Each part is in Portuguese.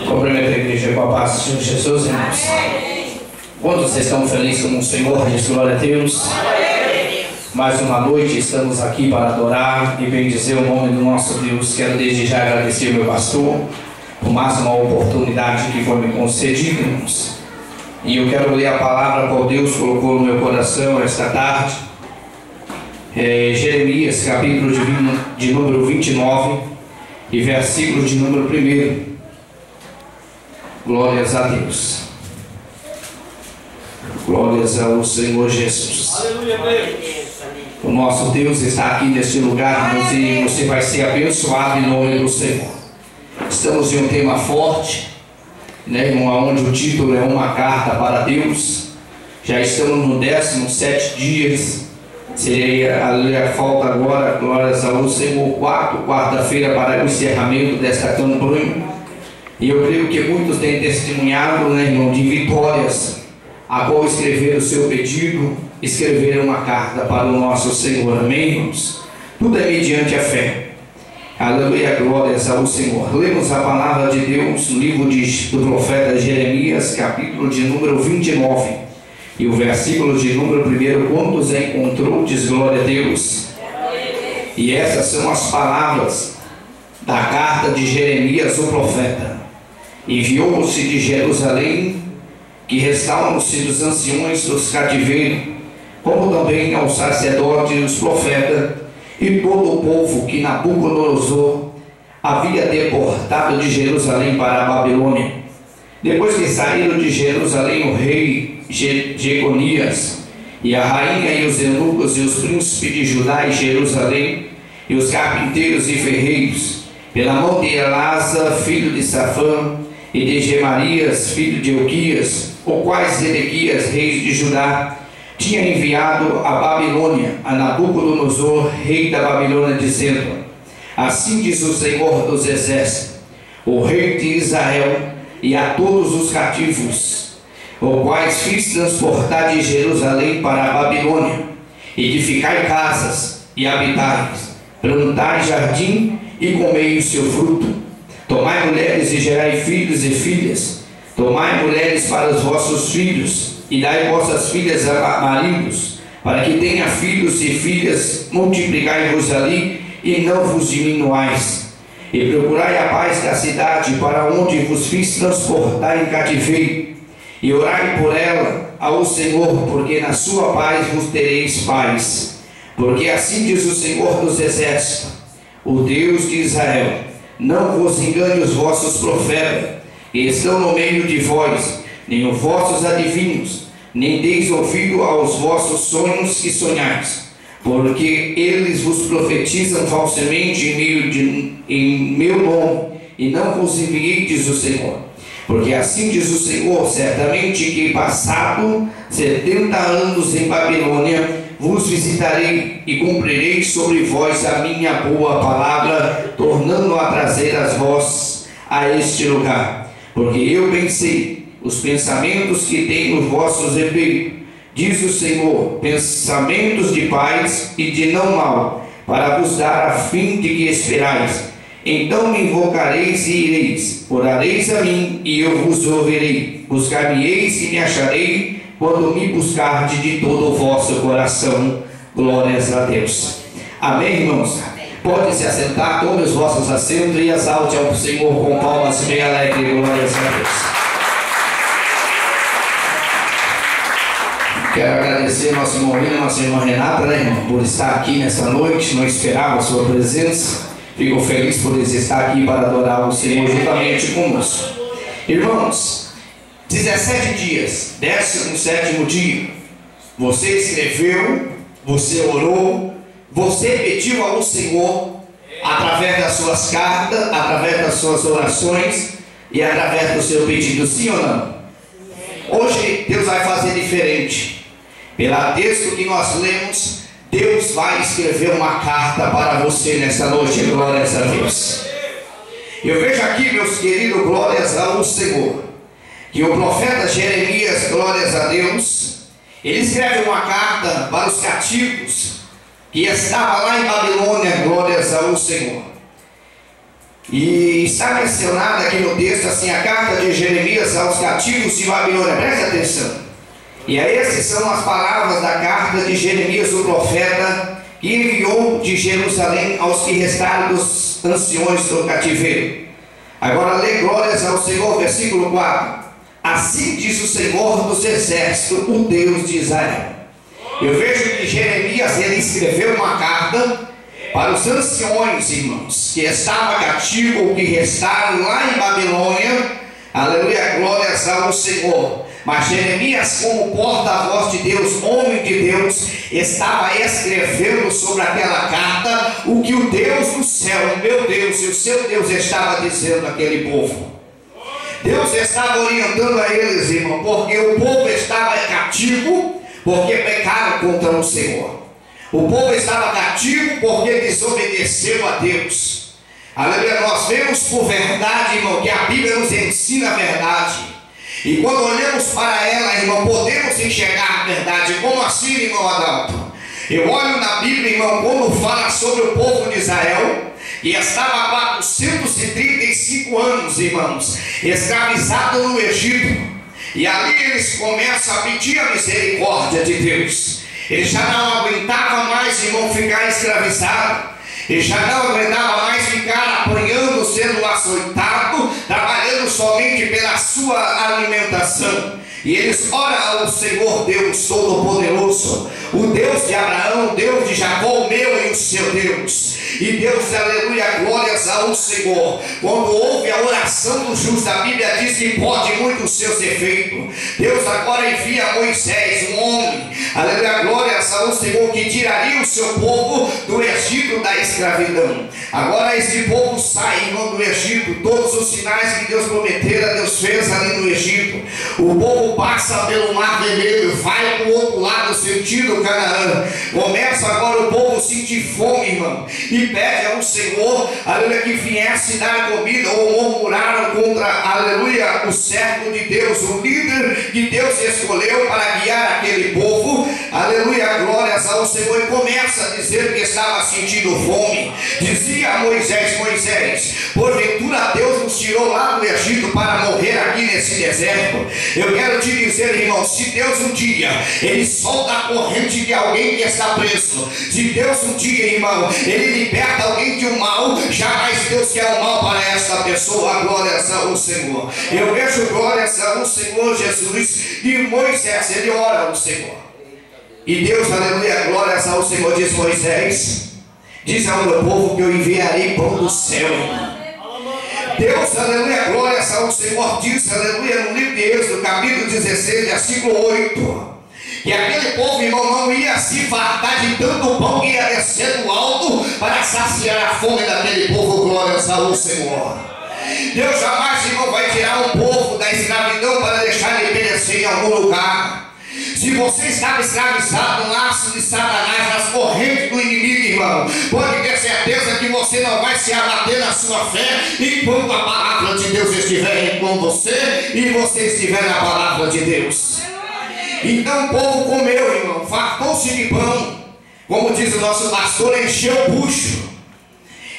Cumprimento a igreja com a paz do Senhor Jesus, irmãos. Quantos estão felizes com o Senhor? Diz glória a Deus. Mais uma noite estamos aqui para adorar e bendizer o nome do nosso Deus. Quero desde já agradecer ao meu pastor por mais uma oportunidade que foi me concedida, irmãos. E eu quero ler a palavra que Deus colocou no meu coração esta tarde. Jeremias, capítulo de número 29 e versículo de número 1. Glórias a Deus. Glórias ao Senhor Jesus. Aleluia, Deus. O nosso Deus está aqui neste lugar, irmãos, e você vai ser abençoado em nome do Senhor. Estamos em um tema forte, né, irmão, onde o título é uma carta para Deus. Já estamos no 17 dias. Seria falta agora, glórias ao Senhor, quarta-feira para o encerramento desta campanha. E eu creio que muitos têm testemunhado, né, irmão, de vitórias, a qual escreveram o seu pedido, escreveram uma carta para o nosso Senhor. Amém, irmãos? Tudo é mediante a fé. Aleluia, glórias ao Senhor. Lemos a palavra de Deus no livro do profeta Jeremias, capítulo de número 29. E o versículo de número 1, quantos encontrou, diz glória a Deus. E essas são as palavras da carta de Jeremias, o profeta. Enviou-se de Jerusalém, que restauram-se dos anciões dos cativeiros, como também aos sacerdotes e os profetas, e todo o povo que Nabucodonosor havia deportado de Jerusalém para a Babilônia. Depois que saíram de Jerusalém o rei Jeconias, e a rainha, e os eunucos, e os príncipes de Judá e Jerusalém, e os carpinteiros e ferreiros, pela mão de Elasa, filho de Safã, e de Gemarias, filho de Euquias, o quais Zedequias, rei de Judá, tinha enviado a Babilônia, a Nabucodonosor, rei da Babilônia, dizendo: assim diz o Senhor dos exércitos, o rei de Israel, e a todos os cativos, os quais fiz transportar de Jerusalém para a Babilônia: edificai casas e habitai, plantai jardim e comei o seu fruto. Tomai mulheres e gerai filhos e filhas. Tomai mulheres para os vossos filhos, e dai vossas filhas a maridos, para que tenha filhos e filhas. Multiplicai-vos ali, e não vos diminuais. E procurai a paz da cidade, para onde vos fiz transportar em cativeiro. E orai por ela ao Senhor, porque na sua paz vos tereis paz. Porque assim diz o Senhor dos exércitos, o Deus de Israel: não vos engane os vossos profetas, que estão no meio de vós, nem os vossos adivinhos, nem deis ouvido aos vossos sonhos que sonhais, porque eles vos profetizam falsamente em meu nome, e não vos enviei, diz o Senhor. Porque assim diz o Senhor: certamente que passado 70 anos em Babilônia, vos visitarei e cumprirei sobre vós a minha boa palavra, tornando a trazer as vós a este lugar. Porque eu pensei os pensamentos que tenho nos vossos espíritos, diz o Senhor, pensamentos de paz e de não mal, para vos dar a fim de que esperais. Então me invocareis e ireis, orareis a mim e eu vos ouvirei. Buscar-me-eis e me acharei, quando me buscardes de todo o vosso coração. Glórias a Deus. Amém, irmãos? Podem se assentar, tomem os vossos assentos e exalte ao Senhor com palmas bem alegres. Glórias a Deus. Quero agradecer nosso irmão Lino e nossa irmã Renata, né, irmão, por estar aqui nessa noite. Não esperava a sua presença. Fico feliz por eles estar aqui para adorar o Senhor juntamente conosco. Irmãos, 17 dias, 17º dia, você escreveu, você orou, você pediu ao Senhor, através das suas cartas, através das suas orações e através do seu pedido, sim ou não? Hoje Deus vai fazer diferente. Pelo texto que nós lemos, Deus vai escrever uma carta para você nessa noite. Glórias a Deus. Eu vejo aqui, meus queridos, glórias ao Senhor, que o profeta Jeremias, glórias a Deus, ele escreve uma carta para os cativos que estavam lá em Babilônia, glórias ao Senhor. E está mencionado aqui no texto assim, a carta de Jeremias aos cativos de Babilônia. Preste atenção. E aí essas são as palavras da carta de Jeremias, o profeta, que enviou de Jerusalém aos que restaram dos anciões do cativeiro. Agora lê glórias ao Senhor, versículo 4. Assim diz o Senhor dos exércitos, o Deus de Israel. Eu vejo que Jeremias, ele escreveu uma carta para os anciões, irmãos, que estavam cativos ou que restaram lá em Babilônia. Aleluia, glórias ao Senhor. Mas Jeremias, como porta-voz de Deus, homem de Deus, estava escrevendo sobre aquela carta o que o Deus do céu, meu Deus e o seu Deus estava dizendo àquele povo. Deus estava orientando a eles, irmão, porque o povo estava cativo, porque pecaram contra o Senhor. O povo estava cativo porque desobedeceu a Deus. Aleluia, nós vemos por verdade, irmão, que a Bíblia nos ensina a verdade. E quando olhamos para ela, irmão, podemos enxergar a verdade. Como assim, irmão Adalto? Eu olho na Bíblia, irmão, quando fala sobre o povo de Israel, que estava há 435 anos, irmãos, escravizado no Egito. E ali eles começam a pedir a misericórdia de Deus. Eles já não aguentavam mais, irmão, ficar escravizado. Ele já não aguentava mais ficar apanhando, sendo açoitado, trabalhando somente pela sua alimentação. E eles oram ao Senhor Deus Todo-Poderoso, o Deus de Abraão, o Deus de Jacó, o meu e o seu Deus. E Deus, aleluia, glórias ao Senhor. Quando ouve a oração do justo, a Bíblia diz que pode muito os seus efeitos. Deus agora envia a Moisés, um homem, aleluia, glórias ao Senhor, que tiraria o seu povo do Egito da escravidão. Agora esse povo sai, irmão, do Egito. Todos os sinais que Deus prometera, Deus fez ali no Egito. O povo passa pelo Mar Vermelho, vai para o outro lado, sentido Canaã. Começa agora o povo sentir fome, irmão, e pede ao Senhor, aleluia, que viesse dar comida, ou murmuraram contra, aleluia, o servo de Deus, o líder que Deus escolheu para guiar aquele povo. Aleluia, glórias ao Senhor. E começa a dizer que estava sentindo fome. Dizia a Moisés: Moisés, porventura Deus nos tirou lá do Egito para morrer aqui nesse deserto? Eu quero te dizer, irmão, se Deus um dia ele solta a corrente de alguém que está preso, se Deus um dia, irmão, ele liberta alguém de um mal, jamais Deus quer o mal para essa pessoa. Glórias ao Senhor. Eu vejo glórias ao Senhor Jesus. E Moisés, ele ora ao Senhor. E Deus, aleluia, glórias ao Senhor, diz: Moisés, diz ao meu povo que eu enviarei pão do céu, irmão. Deus, aleluia, glórias ao Senhor, diz, aleluia, no livro de Êxodo, capítulo 16, versículo 8, que aquele povo, irmão, não ia se fartar de tanto pão que ia descer do alto para saciar a fome daquele povo. Glórias ao Senhor. Deus jamais, irmão, vai tirar um povo da escravidão para deixar ele perecer em algum lugar. Se você estava escravizado no laço de Satanás, nas correntes do inimigo, irmão, pode ter certeza que você não vai se abater na sua fé enquanto a palavra de Deus estiver com você e você estiver na palavra de Deus. Então o povo comeu, irmão, fartou-se de pão, como diz o nosso pastor, encheu o bucho.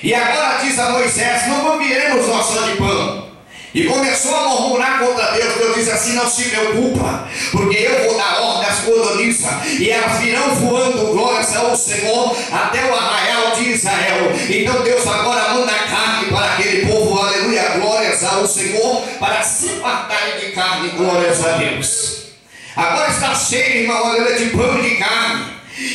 E agora diz a Moisés: não comeremos nós só de pão. E começou a murmurar contra Deus. Deus disse assim: não se preocupa, porque eu vou dar ordem às codornizas, e elas virão voando, glórias ao Senhor, até o arraial de Israel. Então Deus agora manda carne para aquele povo, aleluia, glórias ao Senhor, para se fartarem de carne, glórias a Deus. Agora está cheio, irmão, aleluia, de pão e de carne.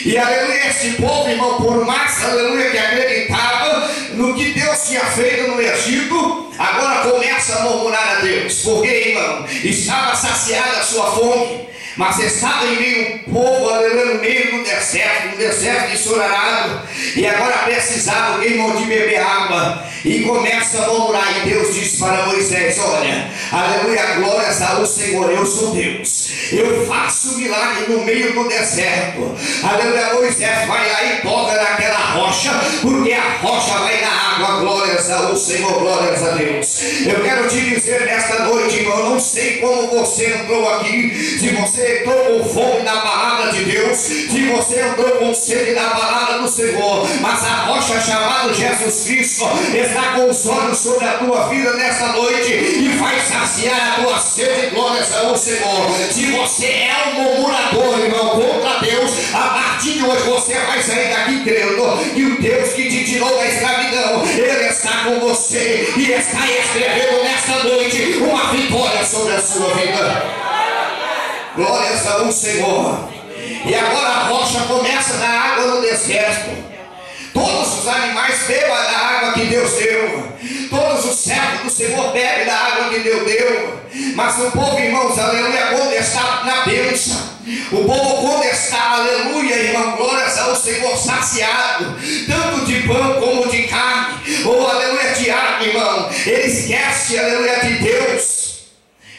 E aleluia, este povo, irmão, por mais, aleluia, que acreditava no que Deus tinha feito no Egito, agora começa a murmurar a Deus. Porque, irmão, estava saciada a sua fome, mas estava em meio ao povo, aleluia, no meio do deserto ensolarado, e agora precisava, irmão, de beber água. E começa a murmurar, e Deus disse para Moisés: olha, aleluia, glórias ao Senhor, eu sou Deus, eu faço milagre no meio do deserto. Aleluia, Moisés vai lá e toca naquela rocha, porque a rocha vai dar água. Glórias ao Senhor, glórias a Deus. Eu quero te dizer nesta noite, irmão, não sei como você entrou aqui, se você entrou com fome na palavra de Deus, se você entrou com sede na palavra do Senhor, mas a rocha chamada Jesus Cristo está com os olhos sobre a tua vida nesta noite e vai saciar a tua sede. Glórias ao Senhor. Se você é um murmurador, irmão, contra Deus, a partir de hoje você vai sair daqui crendo que o Deus que te tirou da escravidão, Ele está com você e está escrevendo nesta noite uma vitória sobre a sua vida. Glórias ao Senhor. E agora a rocha começa na água no deserto. Todos os animais bebam da água que Deus deu. Todos os servos do Senhor bebem da água que Deus deu. Mas o povo, irmãos, aleluia, quando está na bênção, o povo quando está, aleluia, irmão, glórias ao Senhor, saciado, tanto de pão como de carne, ou aleluia, de água, irmão, ele esquece, aleluia, de Deus.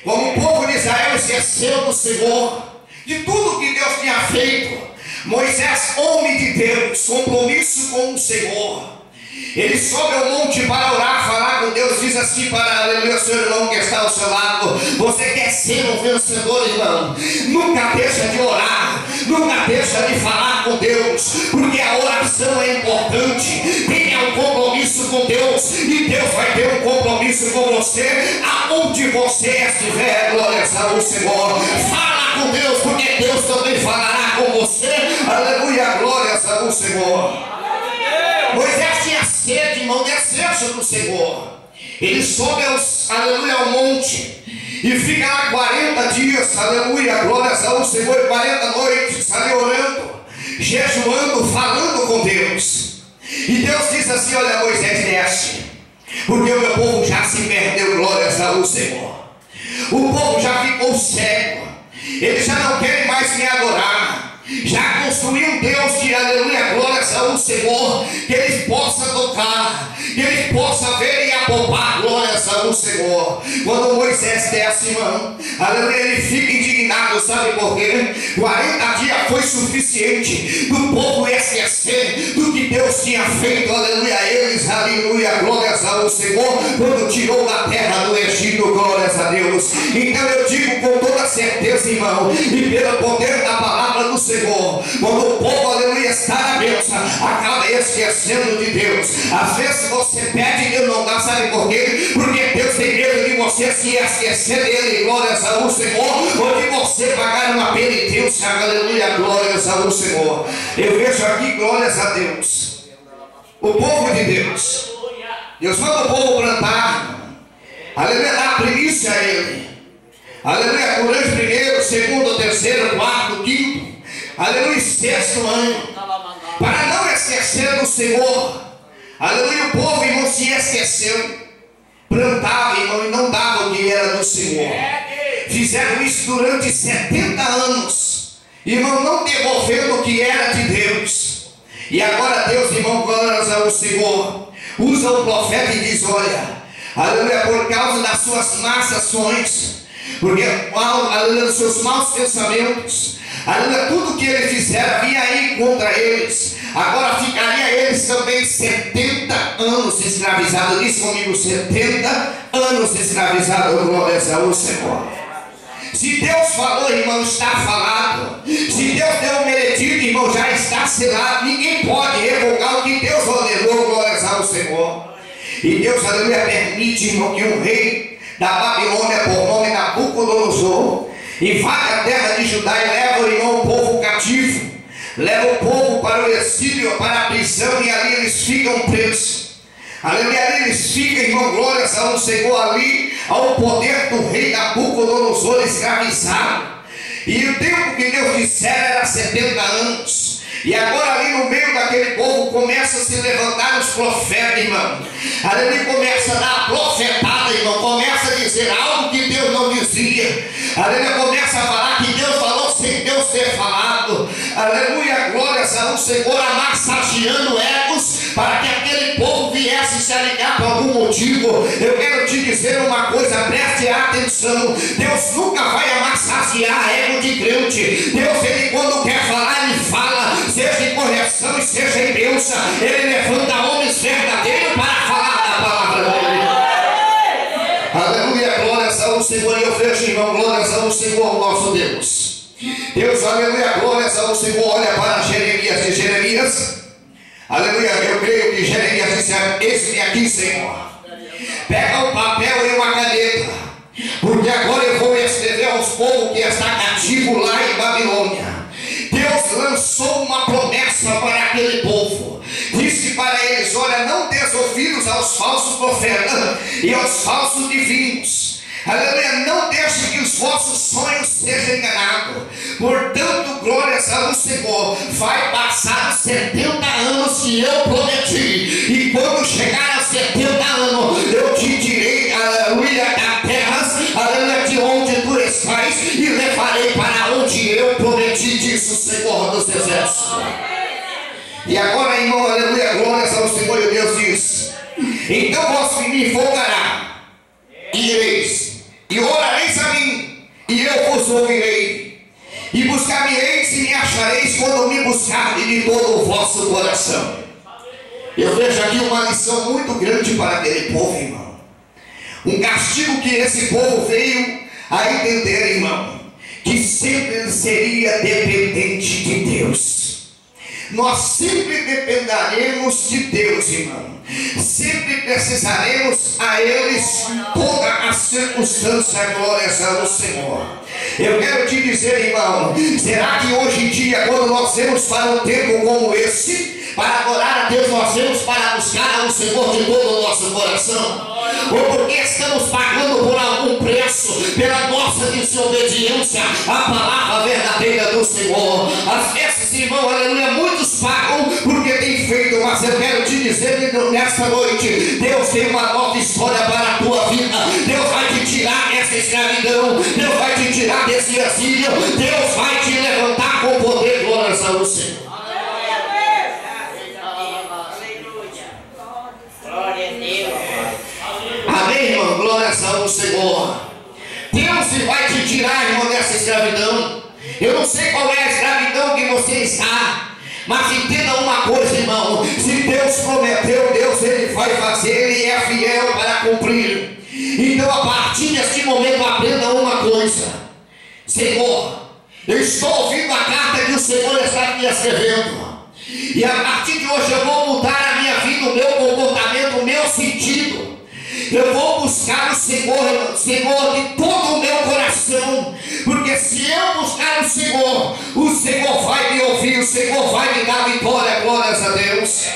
Como o povo de Israel esqueceu do Senhor, de tudo que Deus tinha feito. Moisés, homem de Deus, compromisso com o Senhor, ele sobe ao monte para orar, falar com Deus, diz assim para, aleluia, seu irmão que está ao seu lado: você quer ser um vencedor, irmão? Nunca deixa de orar, nunca deixa de falar com Deus, porque a oração é importante. Tenha um compromisso com Deus e Deus vai ter um compromisso com você aonde você estiver. Glórias ao Senhor. Fala com Deus, porque Deus também falará com você. Aleluia, glórias ao Senhor. Moisés tinha sede, irmão, desejo do Senhor. Ele sobe aleluia, ao monte e fica lá 40 dias, aleluia, glórias ao Senhor, 40 noites, ali orando, jejuando, falando com Deus. E Deus diz assim: olha, Moisés, desce, porque o meu povo já se perdeu. Glórias ao Senhor. O povo já ficou cego, eles já não querem mais me adorar. Já construiu um Deus de, aleluia, glórias ao Senhor, que eles possam tocar, que eles possam ver e apalpar. Glórias ao Senhor. Quando Moisés desce, irmão, aleluia, ele fica indignado, sabe por quê? 40 dias foi suficiente do povo esquecer do que Deus tinha feito, aleluia, eles, aleluia, glórias ao Senhor, quando tirou da terra do Egito. Glórias a Deus. Então eu digo com toda certeza, irmão, e pelo poder da palavra do Senhor, quando o povo, aleluia, está na bênção, acaba esquecendo de Deus. Às vezes você pede e Deus não dá, sabe por quê? Porque Deus tem medo de você se esquecer dele. Glórias ao Senhor. Ou de você pagar uma penitência. Aleluia, glórias ao Senhor. Eu vejo aqui, glórias a Deus, o povo de Deus. Deus manda o povo plantar, aleluia, dá primícia a ele, aleluia, durante o primeiro, segundo, terceiro, quarto, quinto, aleluia, sexto ano, para não esquecer do Senhor. Aleluia, o povo, irmão, se esqueceu, plantava, irmão, e não dava o que era do Senhor. Fizeram isso durante 70 anos, irmão, não devolvendo o que era de Deus. E agora Deus, irmão, glórias ao Senhor, usa o profeta e diz: olha, aleluia, por causa das suas más ações, porque, aleluia, dos seus maus pensamentos, aleluia, tudo que eles fizeram vinha aí contra eles. Agora ficaria eles também 70 anos escravizados. Diz comigo: 70 anos escravizados. Glórias ao Senhor. Se Deus falou, irmão, está falado. Se Deus deu um veredito, irmão, já está selado. Ninguém pode revogar o que Deus ordenou. Glórias ao Senhor. E Deus, aleluia, permite, irmão, que um rei da Babilônia, por nome Nabucodonosor, invade a terra de Judá e leva, irmão, o povo cativo, leva o povo para o exílio, para a prisão, e ali eles ficam presos. Aleluia, ali eles ficam, irmão, glórias ao Senhor, ali ao poder do rei Nabucodonosor, escravizado. E o tempo que Deus dissera era 70 anos. E agora ali no meio daquele povo começa a se levantar os profetas, irmão. Aleluia, começa a dar profetada, irmão. Começa a dizer algo que Deus não dizia. Aleluia, começa a falar que Deus falou sem Deus ter falado. Aleluia, glórias ao Senhor, massageando egos para que aquele povo viesse se alinhar por algum motivo. Eu quero te dizer uma coisa, preste atenção. Deus nunca vai massagear ego de crente. Deus, ele quando quer falar, ele fala, seja em correção e seja em bênção. Ele levanta homens verdadeiros para falar da palavra dele. Aleluia. aleluia, glórias ao Senhor. E eu vejo, irmão, glórias ao Senhor, nosso Deus. Deus, aleluia, glórias ao Senhor. Olha para Jeremias, e Jeremias, aleluia, eu creio que Jeremias disse: eis-me aqui, Senhor. Pega um papel e uma caneta, porque agora eu vou escrever aos povos que está cativo lá em Babilônia. Deus lançou uma promessa para aquele povo. Disse para eles: olha, não des ouvidos aos falsos profetas e aos falsos divinos. Aleluia, não deixe que os vossos sonhos sejam enganados. Portanto, glórias ao Senhor, vai passar os 70 anos que eu prometi, e quando chegar aos 70 anos, eu te tirei, aleluia, da terra, aleluia, de onde tu estás, e levarei para onde eu prometi, disse o Senhor dos Exércitos. E agora, irmão, aleluia, glórias ao Senhor. E Deus diz: então vós me invocará, e ireis, e orareis a mim, e eu vos ouvirei, e buscar-me-eis e me achareis quando me buscardes de todo o vosso coração. Eu vejo aqui uma lição muito grande para aquele povo, irmão. Um castigo que esse povo veio a entender, irmão, que sempre seria dependente de Deus. Nós sempre dependeremos de Deus, irmão. Sempre precisaremos a eles toda a circunstância. Glórias ao Senhor. Eu quero te dizer, irmão, será que hoje em dia, quando nós temos para um tempo como esse, para adorar a Deus, nós temos para buscar ao Senhor de todo o nosso coração? Ou porque estamos pagando por algum preço pela nossa desobediência à palavra verdadeira do Senhor? Às vezes, irmão, aleluia, muitos pagam porque tem feito, mas eu quero te dizer que nesta noite Deus tem uma nova história para a tua vida. Deus vai te tirar dessa escravidão, Deus vai te tirar desse exílio, Deus vai te levantar com poder. Glórias ao Senhor. Amém, irmão? Glórias ao Senhor. Deus vai te tirar, irmão, dessa escravidão. Eu não sei qual é a escravidão que você está, mas entenda uma coisa, irmão: se Deus prometeu, Deus ele vai fazer, ele é fiel para cumprir. Então, a partir deste momento, aprenda uma coisa: Senhor, eu estou ouvindo a carta que o Senhor está me escrevendo, e a partir de hoje eu vou mudar a minha vida, o meu comportamento, o meu sentido. Eu vou buscar o Senhor, de todo o meu coração, porque se eu buscar o Senhor vai me ouvir, o Senhor vai me dar vitória. Glórias a Deus.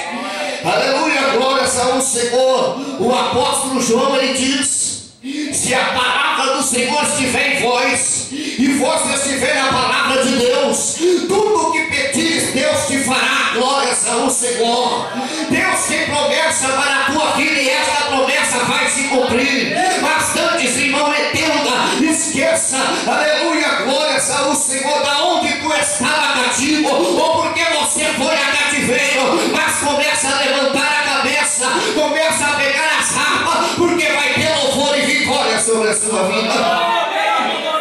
Aleluia, glórias ao Senhor. O apóstolo João, ele diz: se a palavra do Senhor estiver em vós, e vós estiver na palavra de Deus, tudo o que pedires, Deus te fará. Glórias ao Senhor. Deus tem promessa para a tua vida, e esta promessa vai se cumprir. Mas antes, irmão, entenda, esqueça, aleluia, glórias ao Senhor, da onde tu estava cativo, ou porque você foi a cativeiro. Mas começa a levantar a cabeça, começa a pegar as harpas, porque vai ter louvor e vitória sobre a sua vida.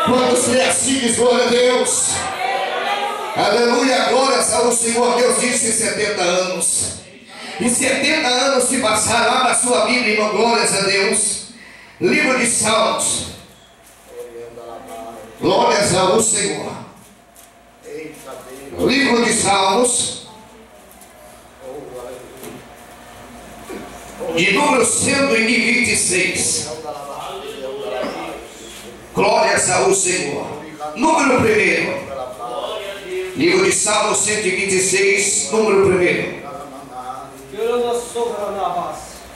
Quando se assim diz, glória a Deus. Aleluia, glórias ao Senhor. Deus disse 70 anos. E 70 anos se passaram. Abra a sua Bíblia, irmão, glórias a Deus. Livro de Salmos. Glórias ao Senhor. Livro de Salmos, de número 126. Glórias ao Senhor. Número 1. Livro de Salmos 126, número 1.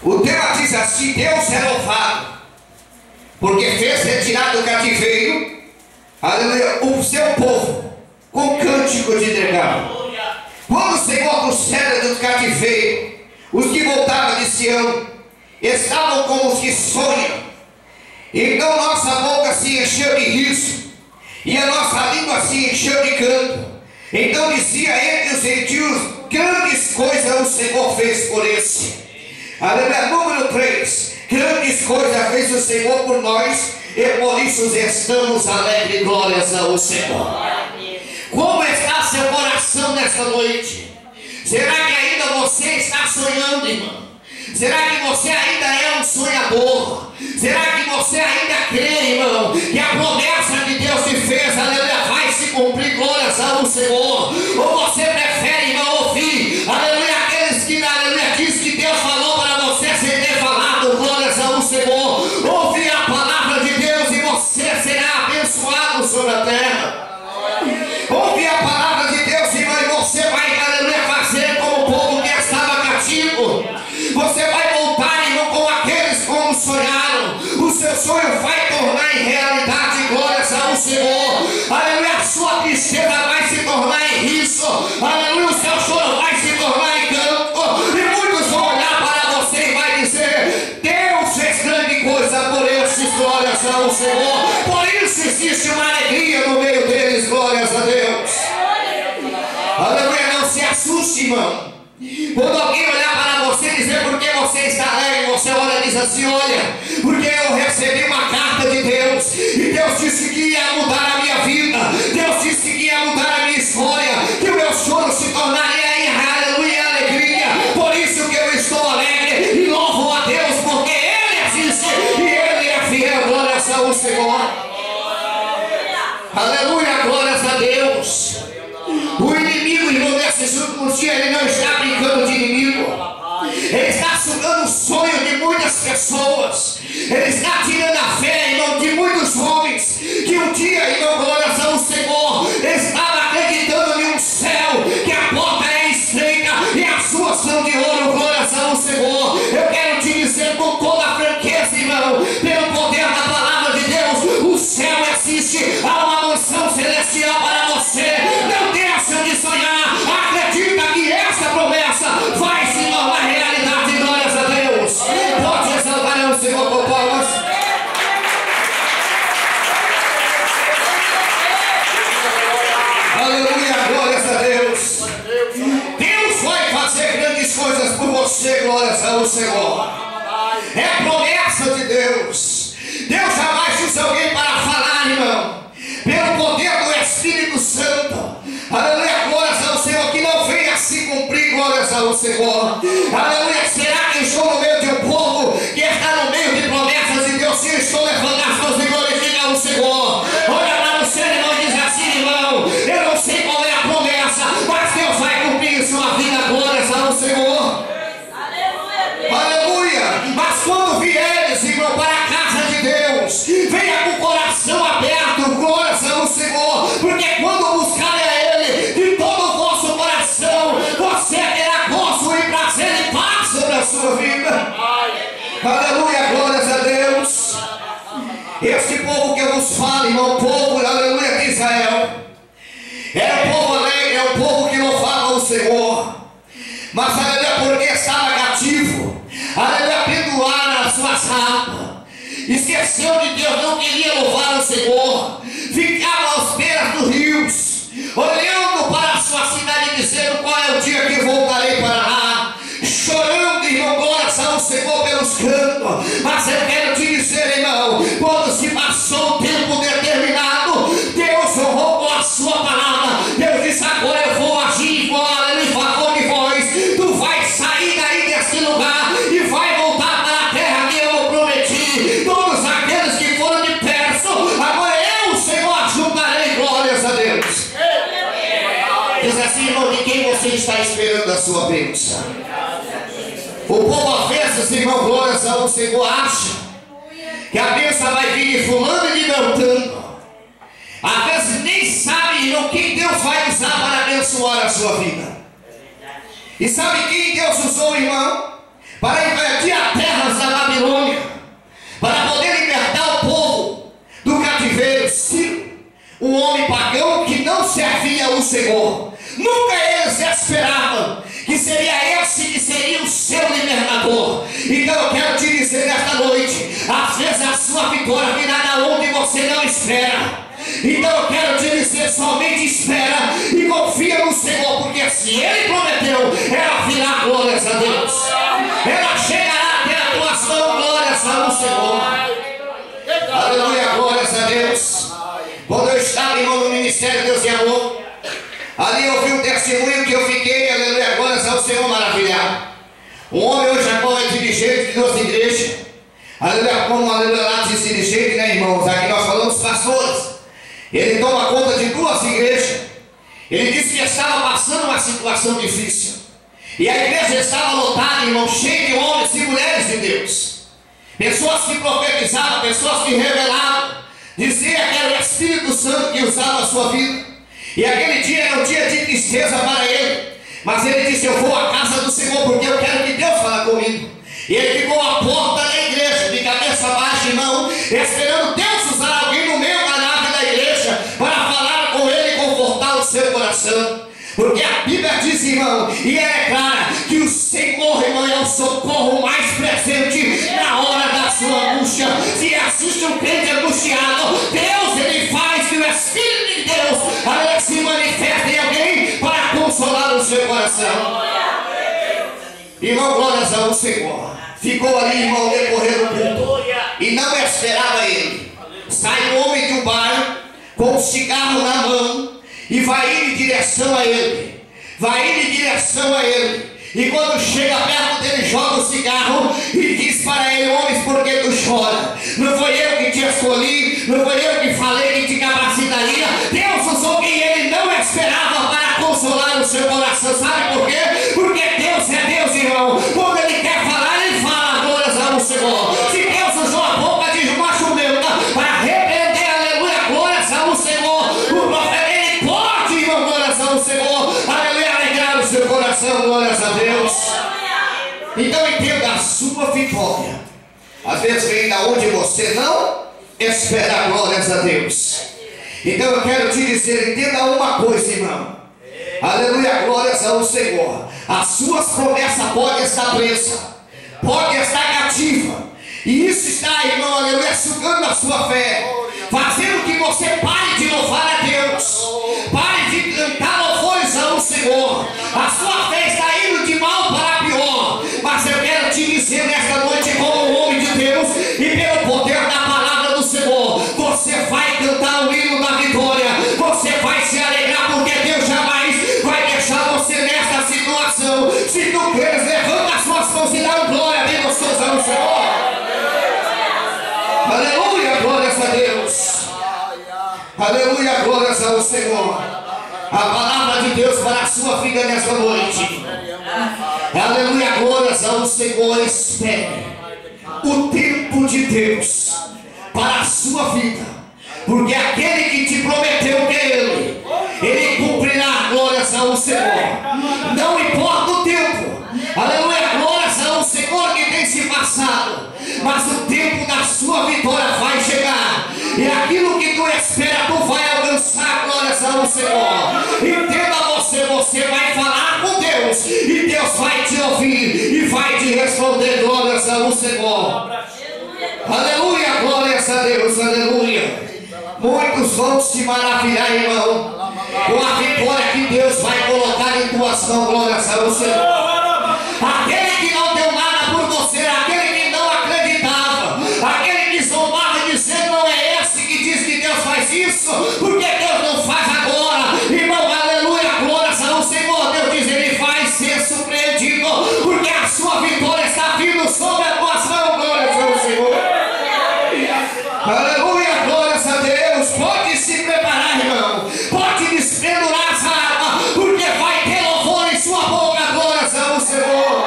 O tema diz assim: Deus é louvado, porque fez retirar do cativeiro, aleluia, o seu povo com cântico de declaro. Quando o Senhor trouxera do cativeiro os que voltavam de Sião, estavam como os que sonham. Então nossa boca se encheu de riso, e a nossa língua se encheu de canto. Então dizia entre os gentios: grandes coisas o Senhor fez por esse. Aleluia. Número 3. Grandes coisas fez o Senhor por nós, e por isso estamos alegres. Glórias ao Senhor. Como está seu coração nesta noite? Será que ainda você está sonhando, irmão? Será que você ainda é um sonhador? Será que você ainda crê, irmão, que a promessa que Deus te fez, aleluia, vai se cumprir, glórias ao Senhor? Ou você prefere, irmão, ouvir, aleluia, aqueles que, aleluia, diz que Deus falou para você sem ter falado, glórias ao Senhor? Ouvir a palavra de Deus e você será abençoado sobre a terra. Ouvir a palavra de Deus, irmão, e você vai, aleluia, fazer como o povo que estava cativo. Você vai voltar, irmão, com aqueles como sonharam. O seu sonho vai tornar em realidade, glórias ao Senhor. Aleluia, a sua tristeza vai se tornar em riso. Aleluia, o seu choro vai se tornar em canto. E muitos vão olhar para você e vai dizer: Deus fez grande coisa por esses, glórias ao Senhor. Por isso existe uma alegria no meio deles, glórias a Deus. Aleluia, não se assuste, irmão. Quando alguém olhar para você e dizer por que você está alegre, você olha e diz assim: olha, porque eu recebi uma carta de Deus, e Deus disse que ia mudar a minha vida, Deus disse que ia mudar a minha história, que o meu choro se tornaria em aleluia, alegria. Por isso que eu estou alegre e louvo a Deus, porque Ele existe e Ele é fiel, glórias ao Senhor. Aleluia, glórias a Deus. O inimigo, irmão, nesses últimos dias, ele não está brincando de inimigo. Ele está sugando o sonho de muitas pessoas. Ele está tirando a fé, irmão, de muitos homens que um dia, irmão, glórias ao Senhor, estava acreditando em um céu, que a porta é estreita e as ruas são de ouro, glórias ao Senhor. Eu quero te dizer com toda a franqueza, irmão, pelo poder da palavra de Deus, o céu existe, há uma mansão celestial para você. Não deixa de sonhar, acredita que essa promessa vai se tornar realidade, glórias a Deus. Pode exaltar o Senhor com palmas. Aleluia, glórias a Deus. Deus vai fazer grandes coisas por você, glórias ao Senhor. É promessa de Deus. Deus jamais usa alguém para falar, irmão, pelo poder do Espírito Santo. Aleluia, glórias ao Senhor, que não venha se cumprir, glórias ao Senhor. Aleluia, será que estou no meio de um povo que está no meio de promessas de Deus? Se eu estou levantando as mãos e glorificar o Senhor, olha lá no seu irmão e diz assim: irmão, eu não sei qual é a promessa, mas Deus vai cumprir em sua vida, glórias ao Senhor. Aleluia, mas quando vieres, irmão, para a casa de Deus, venha com o coração aberto, glórias ao Senhor, porque quando buscar a Ele de todo o vosso coração, você terá gozo e prazer e paz sobre a sua vida. Aleluia, glórias a Deus. Este povo que eu vos falo, irmão, o povo, aleluia, de Israel, era um povo alegre, é um povo que louvava o Senhor, mas aleluia, porque estava cativo, aleluia, penduraram as suas rapas, esqueceu de Deus, não queria louvar o Senhor, ficava aos beiras dos rios, olhando para a sua cidade, dizendo: qual é o dia que voltarei para lá? Chorando, irmão, glórias ao Senhor pelos cantos. Mas eu quero te dizer, irmão, quando se passou o tempo determinado, Deus honrou com a sua palavra. Deus disse: agora eu vou agir em favor de vós. Tu vais sair daí desse lugar e vai voltar para a terra que eu prometi. Todos aqueles que foram de perto, agora eu, Senhor, ajuntarei, glórias a Deus. Diz assim, irmão, de quem você está esperando a sua bênção? O povo às vezes, irmão, glórias ao Senhor, acha que a bênção vai vir de fulano e de Beltrano. Às vezes nem sabe, irmão, quem Deus vai usar para abençoar a sua vida. E sabe quem Deus usou, irmão? Para invadir as terras da Babilônia, para poder libertar o povo do cativeiro. Ciro, um homem pagão que não servia ao Senhor. Nunca eles esperavam que seria esse que seria o seu libertador. Então eu quero te dizer nesta noite, às vezes a sua vitória virá da onde você não espera. Então eu quero te dizer, somente espera e confia no Senhor, porque se Ele prometeu, ela virá, glórias a Deus. Ela chegará até a tua mão, glórias ao Senhor. Aleluia, glórias a Deus. Quando eu estava, irmão, no Ministério Deus e Amor, ali eu vi um testemunho que eu fiquei, aleluia, glórias ao Senhor, maravilhado. Um homem hoje a qual é dirigente duas igrejas. Aleluia, como aleluia lá diz dirigente, né, irmãos? Aqui nós falamos pastores. Ele toma conta de duas igrejas. Ele disse que estava passando uma situação difícil. E a igreja estava lotada, irmão, cheia de homens e mulheres de Deus. Pessoas que profetizavam, pessoas que revelavam. Dizia que era o Espírito Santo que usava a sua vida. E aquele dia era um dia de tristeza para ele. Mas ele disse: eu vou à casa do Senhor porque eu quero que Deus fale comigo. E ele ficou à porta da igreja, de cabeça baixa, irmão, esperando Deus usar alguém no meio da nave da igreja para falar com ele e confortar o seu coração. Porque a Bíblia diz, irmão, e ela é clara, que o Senhor, irmão, é o socorro mais presente na hora da sua angústia. Se assiste um crente angustiado, Deus, ele faz que o Espírito de Deus, aleluia, se manifeste em alguém para consolar o seu coração. Irmão, glórias ao Senhor. Ficou ali, irmão, decorrer o culto e não esperava ele. Sai um homem de um bar com um cigarro na mão e vai ir em direção a ele. Vai ir em direção a ele. E quando chega perto dele, joga o cigarro e diz para ele: homens, por que tu chora? Não foi eu que te escolhi, não foi eu que falei que te capacitaria. Deus usou quem ele não esperava para consolar o seu coração. Sabe por quê? Porque Deus é Deus, irmão. Quando ele quer falar, ele fala. Glórias ao Senhor. Se Deus usou a boca de macho meu para repreender, aleluia, glórias ao Senhor, o profeta, ele pode, irmão, glórias ao Senhor, aleluia, alegrar o seu coração, glórias a Deus. Então entenda, a sua vitória às vezes vem da onde você não espera, glórias a Deus. Então eu quero te dizer, entenda uma coisa, irmão, aleluia, glórias ao Senhor. As suas promessas podem estar presas, pode estar cativa, e isso está, irmão, aleluia, sugando a sua fé, fazendo que você pare de louvar a Deus, pare de cantar louvores ao Senhor. A sua fé está indo de mal para pior. Mas eu quero te dizer nesta noite, como um homem de Deus e pelo poder da palavra do Senhor, você vai cantar o hino da vitória, você vai se alegrar, porque Deus jamais vai deixar você nesta situação. Se tu queres, levanta as suas mãos e dá um glória bem gostosa ao Senhor. Aleluia, glórias a Deus. Aleluia, glórias ao Senhor. A palavra de Deus para a sua vida nesta noite. Aleluia, glórias ao Senhor. Espere o tempo de Deus para a sua vida, porque aquele que te prometeu que é Ele cumprirá, glórias ao Senhor. Não importa o tempo, aleluia, glórias ao Senhor, que tem se passado, mas o tempo da sua vitória vai chegar, e aquilo que tu espera, tu vai alcançar, glórias ao Senhor. Entenda, você vai falar com Deus, e Deus vai te ouvir, e vai te responder, glórias ao Senhor. Aleluia, glórias a Deus, aleluia. Muitos vão se maravilhar, irmão, com a vitória que Deus vai colocar em tuas mãos, glórias ao Senhor. Aquele que não deu nada por você, aquele que não acreditava, aquele que zombava dizendo: não é esse que diz que Deus faz isso, porque Deus não faz agora. Irmão, aleluia, glórias ao Senhor. Deus diz: ele vai ser surpreendido, porque a sua vitória está vindo sobre a tua mão, glórias ao Senhor. Aleluia, glórias a Deus. Pode se preparar, irmão, pode despendurar essa arma, porque vai ter louvor em sua boca, glórias ao Senhor.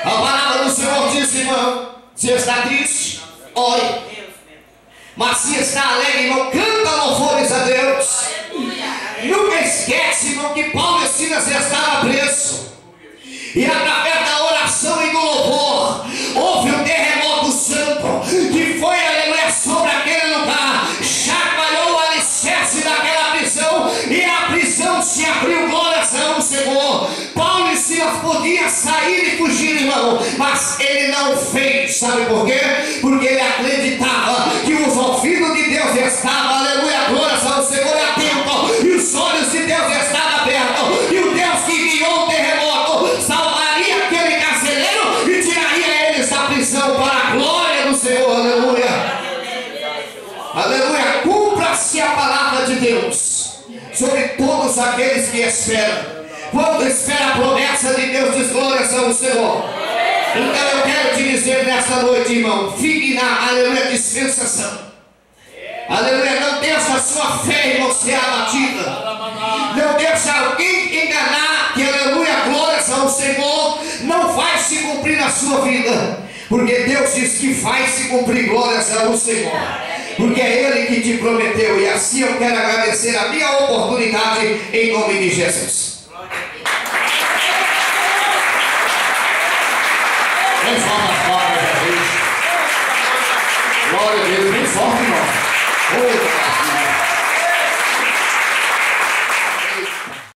A palavra do Senhor diz, irmão, se está triste, ore, mas se está alegre, irmão, canta louvores a Deus. Nunca esquece, irmão, que Paulo e Silas estavam presos, e através da oração e do louvor houve um terremoto santo que foi, aleluia, sobre aquele lugar, chacoalhou o alicerce daquela prisão, e a prisão se abriu, glórias ao Senhor. Paulo e Silas podiam sair e fugir, irmão, mas ele não fez. Sabe por quê? Porque ele acreditava que os ouvidos de Deus estavam, aleluia, glórias ao Senhor, atento, e os olhos de Deus estavam abertos, e o Deus que guiou o terremoto salvaria aquele carcereiro e tiraria eles da prisão para a glória do Senhor, aleluia. Aleluia, cumpra-se a palavra de Deus sobre todos aqueles que esperam. Quando espera a promessa de Deus, diz glórias ao Senhor. Então eu quero te dizer nesta noite, irmão, fique na, aleluia, dispensação. Aleluia, não deixa a sua fé, irmão, ser abatida. Não deixa alguém enganar que, aleluia, glórias ao Senhor não vai se cumprir na sua vida. Porque Deus diz que vai se cumprir, glórias ao Senhor. Porque é Ele que te prometeu. E assim eu quero agradecer a minha oportunidade em nome de Jesus. Vamos falar.